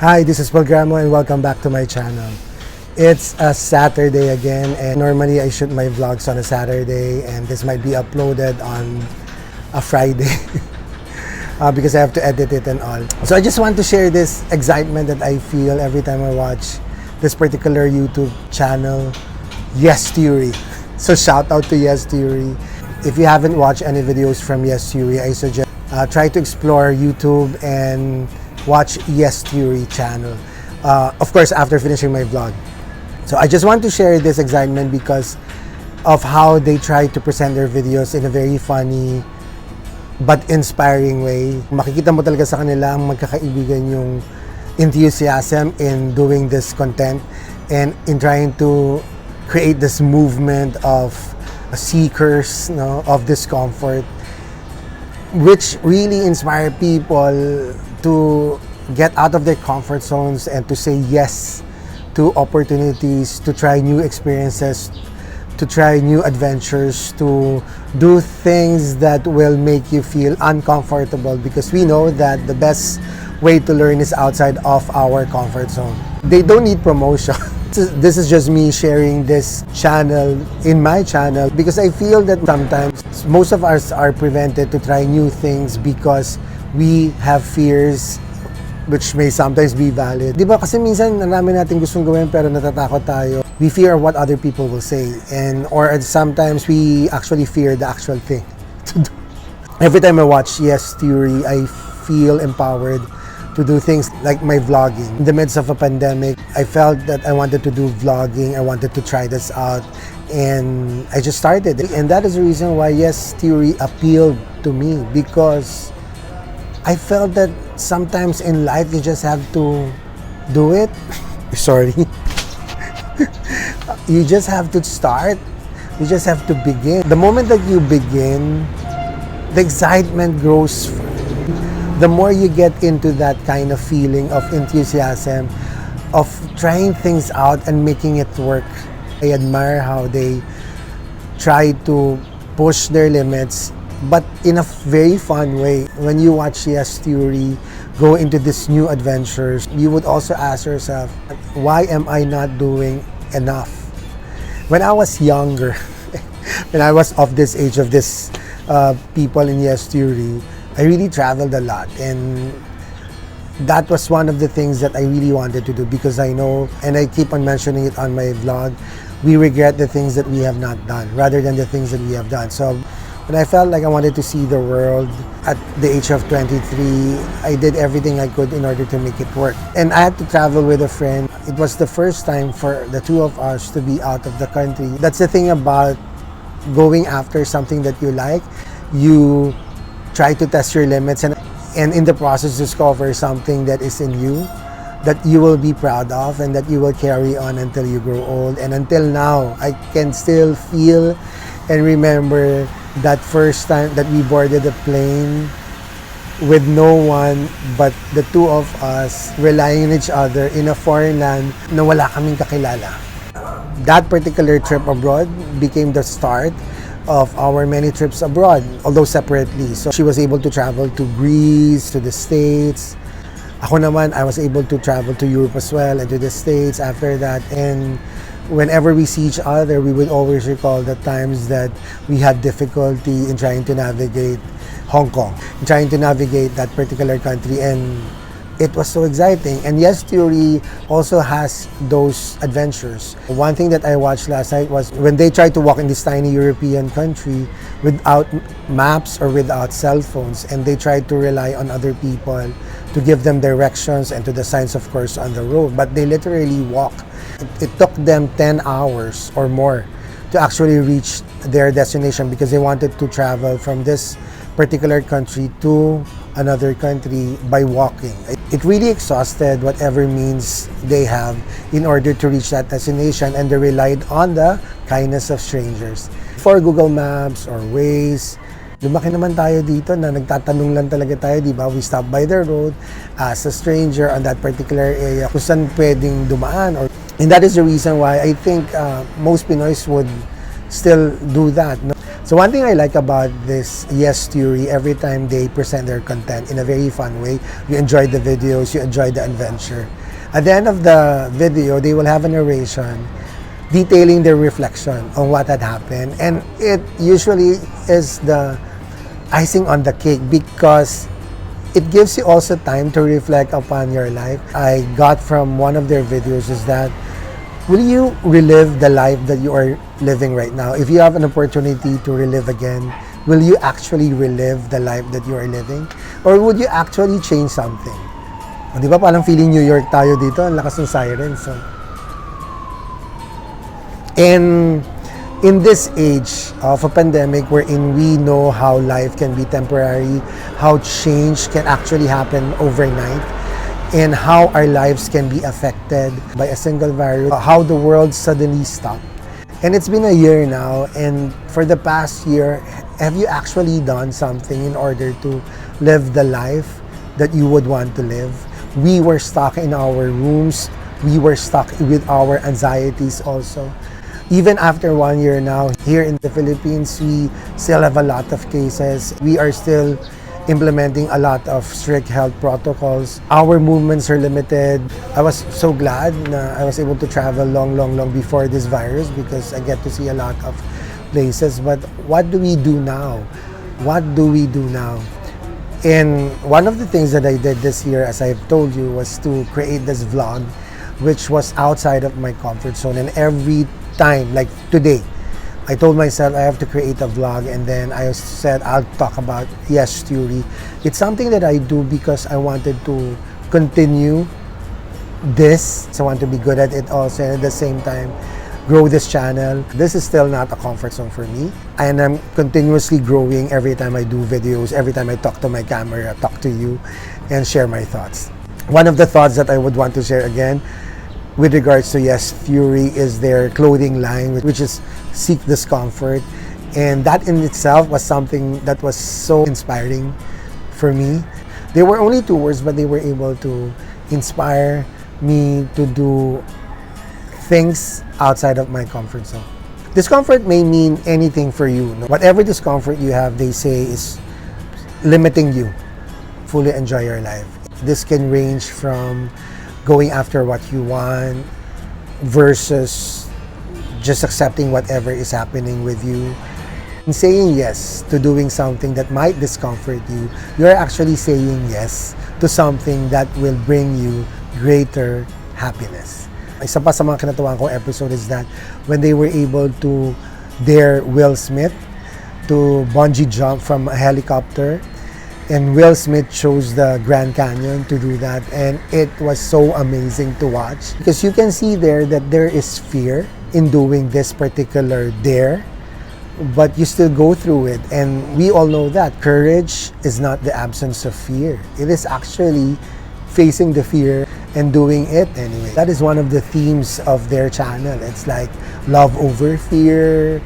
Hi, this is Programo and welcome back to my channel. It's a Saturday again, and normally I shoot my vlogs on a Saturday, and this might be uploaded on a Friday because I have to edit it and all. So I just want to share this excitement that I feel every time I watch this particular YouTube channel, Yes Theory. So shout out to Yes Theory. If you haven't watched any videos from Yes Theory, I suggest try to explore YouTube and watch Yes Theory channel. Of course, after finishing my vlog. So I just want to share this excitement because of how they try to present their videos in a very funny but inspiring way. Makikita mo talaga sa kanila ang magkakaibigan yung enthusiasm in doing this content and in trying to create this movement of seekers, of discomfort, which really inspire people to get out of their comfort zones and to say yes to opportunities, to try new experiences, to try new adventures, to do things that will make you feel uncomfortable, because we know that the best way to learn is outside of our comfort zone. They don't need promotion. This is just me sharing this channel in my channel because I feel that sometimes most of us are prevented to try new things because we have fears which may sometimes be valid. Di ba? Kasi minsan namin natin gustong gawin pero natatakot tayo. We fear what other people will say, or sometimes we actually fear the actual thing to do. Every time I watch Yes Theory, I feel empowered to do things like my vlogging. In the midst of a pandemic, I felt that I wanted to do vlogging. I wanted to try this out, and I just started it. And that is the reason why Yes Theory appealed to me, because I felt that sometimes in life you just have to do it. Sorry. You just have to start. You just have to begin. The moment that you begin, the excitement grows. The more you get into that kind of feeling of enthusiasm, of trying things out and making it work. I admire how they try to push their limits, but in a very fun way. When you watch Yes Theory go into these new adventures, you would also ask yourself, why am I not doing enough? When I was younger, when I was of this age of this people in Yes Theory, I really traveled a lot, and that was one of the things that I really wanted to do, because I know, and I keep on mentioning it on my vlog, we regret the things that we have not done rather than the things that we have done. So when I felt like I wanted to see the world at the age of 23, I did everything I could in order to make it work. And I had to travel with a friend. It was the first time for the two of us to be out of the country. That's the thing about going after something that you like. You try to test your limits and in the process discover something that is in you that you will be proud of and that you will carry on until you grow old. And until now, I can still feel and remember that first time that we boarded a plane with no one but the two of us, relying on each other in a foreign land na wala kaming kakilala. That particular trip abroad became the start of our many trips abroad, although separately. So she was able to travel to Greece, to the States. Ako naman, I was able to travel to Europe as well and to the States after that. And whenever we see each other, we would always recall the times that we had difficulty in trying to navigate Hong Kong, in trying to navigate that particular country, and it was so exciting. And Yes Theory also has those adventures. One thing that I watched last night was when they tried to walk in this tiny European country without maps or without cell phones, and they tried to rely on other people to give them directions and to the signs, of course, on the road. But they literally walk. It took them 10 hours or more to actually reach their destination because they wanted to travel from this particular country to another country by walking. It really exhausted whatever means they have in order to reach that destination, and they relied on the kindness of strangers. For Google Maps or Waze, lumaki naman tayo dito na nagtatanong lang talaga tayo, di ba? We stop by the road, ask a stranger on that particular area kung saan pwedeng dumaan. And that is the reason why I think most Pinoys would still do that. No? So one thing I like about this Yes Theory, every time they present their content in a very fun way, you enjoy the videos, you enjoy the adventure. At the end of the video, they will have a narration detailing their reflection on what had happened. And it usually is the icing on the cake because it gives you also time to reflect upon your life. I got from one of their videos is that, will you relive the life that you are living right now? If you have an opportunity to relive again, will you actually relive the life that you are living? Or would you actually change something? O, di ba parang feeling New York tayo dito, ang lakas ng sirens. So. And in this age of a pandemic wherein we know how life can be temporary, how change can actually happen overnight, and how our lives can be affected by a single virus, how the world suddenly stopped. And it's been a year now, and for the past year, have you actually done something in order to live the life that you would want to live? We were stuck in our rooms, we were stuck with our anxieties also. Even after 1 year now, here in the Philippines, we still have a lot of cases. We are still implementing a lot of strict health protocols. Our movements are limited. I was so glad that I was able to travel long before this virus because I get to see a lot of places. But what do we do now? What do we do now? And one of the things that I did this year, as I've told you, was to create this vlog, which was outside of my comfort zone. And every time, like today, I told myself I have to create a vlog, and then I said I'll talk about Yes Theory. It's something that I do because I wanted to continue this. So I want to be good at it also, and at the same time grow this channel. This is still not a comfort zone for me, and I'm continuously growing every time I do videos, every time I talk to my camera, talk to you, and share my thoughts. One of the thoughts that I would want to share again with regards to Yes Theory is their clothing line, which is Seek Discomfort. And that in itself was something that was so inspiring for me. They were only 2 words, but they were able to inspire me to do things outside of my comfort zone. Discomfort may mean anything for you. Whatever discomfort you have, they say, is limiting you. Fully enjoy your life. This can range from going after what you want versus just accepting whatever is happening with you. In saying yes to doing something that might discomfort you, you're actually saying yes to something that will bring you greater happiness. Isa pa sa mga kinatuwang kong episode is that when they were able to dare Will Smith to bungee jump from a helicopter, and Will Smith chose the Grand Canyon to do that, and it was so amazing to watch because you can see there that there is fear in doing this particular dare, but you still go through it. And we all know that courage is not the absence of fear. It is actually facing the fear and doing it anyway. That is one of the themes of their channel. It's like love over fear.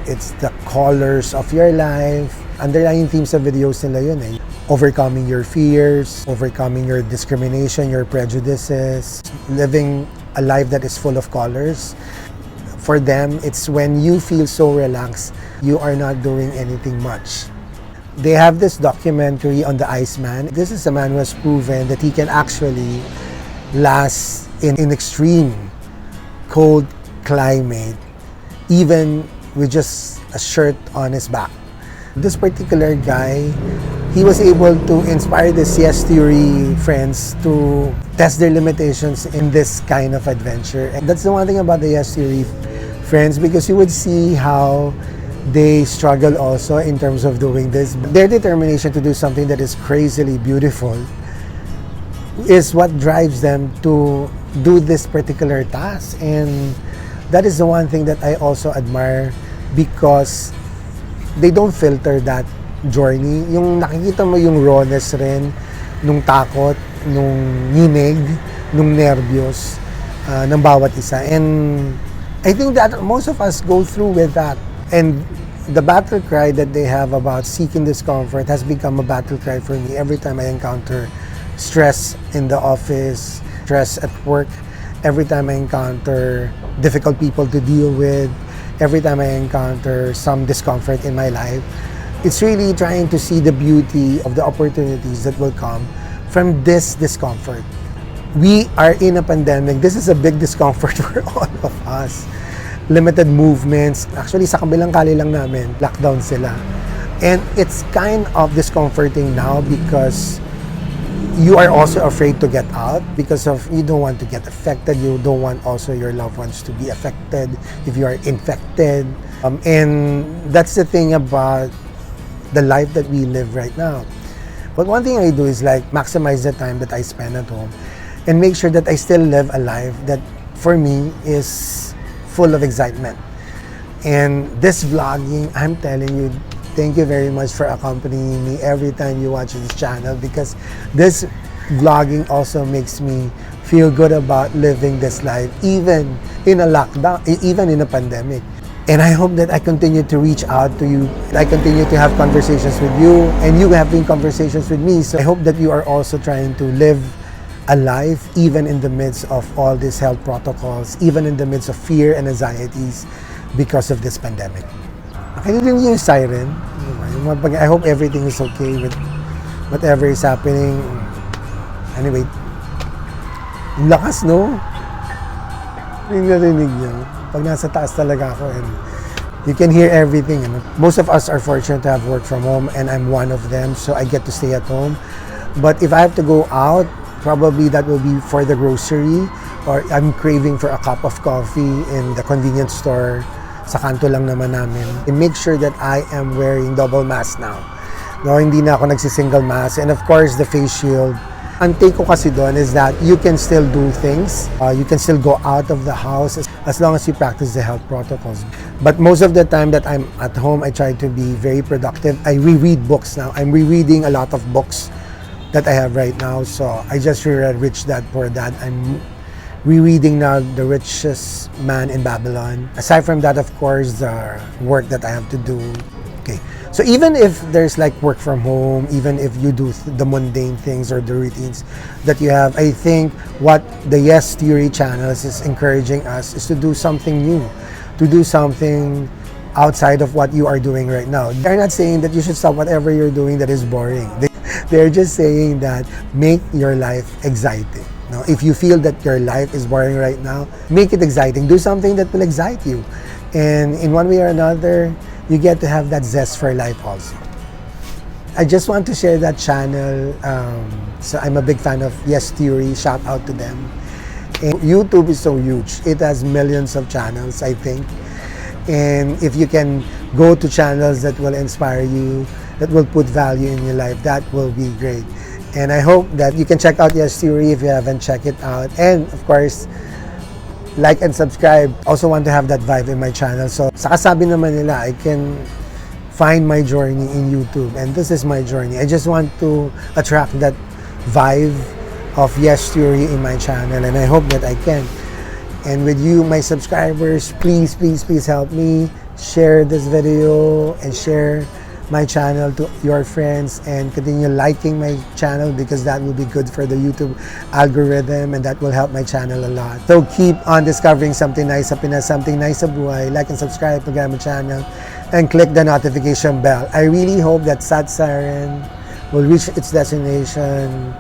It's the colors of your life. Underlying themes of videos nila yun eh. Overcoming your fears, overcoming your discrimination, your prejudices, living a life that is full of colors. For them, it's when you feel so relaxed, you are not doing anything much. They have this documentary on the Iceman. This is a man who has proven that he can actually last in extreme cold climate, even with just a shirt on his back. This particular guy, he was able to inspire the Yes Theory friends to test their limitations in this kind of adventure. And that's the one thing about the Yes Theory friends, because you would see how they struggle also in terms of doing this. Their determination to do something that is crazily beautiful is what drives them to do this particular task. And that is the one thing that I also admire, because they don't filter that journey. Yung nakikita mo yung rawness rin, nung takot, nung nginig, nung nervyos ng bawat isa. And I think that most of us go through with that. And the battle cry that they have about seeking discomfort has become a battle cry for me every time I encounter stress in the office, stress at work, every time I encounter difficult people to deal with, every time I encounter some discomfort in my life, it's really trying to see the beauty of the opportunities that will come from this discomfort. We are in a pandemic. This is a big discomfort for all of us. Limited movements. Actually, sa kabilang kali lang namin, lockdown sila. And it's kind of discomforting now because you are also afraid to get out because of you don't want to get affected. You don't want also your loved ones to be affected if you are infected. And that's the thing about the life that we live right now. But one thing I do is like maximize the time that I spend at home and make sure that I still live a life that for me is full of excitement. And this vlogging, I'm telling you, thank you very much for accompanying me every time you watch this channel, because this vlogging also makes me feel good about living this life even in a lockdown, even in a pandemic. And I hope that I continue to reach out to you. I continue to have conversations with you, and you having conversations with me. So I hope that you are also trying to live a life even in the midst of all these health protocols, even in the midst of fear and anxieties because of this pandemic. Nakita niyo yung siren? I hope everything is okay with whatever is happening. Anyway, yung lakas, no? Yung narinig niyo. Pag nasa taas talaga ako, and you can hear everything. You know? Most of us are fortunate to have work from home, and I'm one of them, so I get to stay at home. But if I have to go out, probably that will be for the grocery, or I'm craving for a cup of coffee in the convenience store. Sa kanto lang naman namin. And make sure that I am wearing double mask now. No, hindi na ako nagsisingle mask. And of course, the face shield. Ang take ko kasi doon is that you can still do things. You can still go out of the house as long as you practice the health protocols. But most of the time that I'm at home, I try to be very productive. I reread books now. I'm rereading a lot of books that I have right now. So I just reread Rich Dad Poor Dad. I'm rereading now The Richest Man in Babylon. Aside from that, of course, the work that I have to do. Okay. So even if there's like work from home, even if you do the mundane things or the routines that you have, I think what the Yes Theory channels is encouraging us is to do something new, to do something outside of what you are doing right now. They're not saying that you should stop whatever you're doing that is boring. They're just saying that make your life exciting. No, if you feel that your life is boring right now, make it exciting. Do something that will excite you. And in one way or another, you get to have that zest for life also. I just want to share that channel. So I'm a big fan of Yes Theory. Shout out to them. And YouTube is so huge. It has millions of channels, I think. And if you can go to channels that will inspire you, that will put value in your life, that will be great. And I hope that you can check out Yes Theory if you haven't checked it out. And of course, like and subscribe. Also want to have that vibe in my channel. So sa kasabi naman nila, I can find my journey in YouTube. And this is my journey. I just want to attract that vibe of Yes Theory in my channel. And I hope that I can. And with you, my subscribers, please, please, please help me share this video and share my channel to your friends, and continue liking my channel because that will be good for the YouTube algorithm, and that will help my channel a lot. So keep on discovering something nice sa Pinas, something nice sa buhay. Like and subscribe to my channel and click the notification bell. I really hope that Sat Siren will reach its destination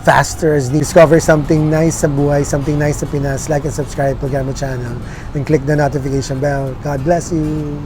faster as they discover something nice sa buhay, something nice sa Pinas. Like and subscribe to my channel and click the notification bell. God bless you.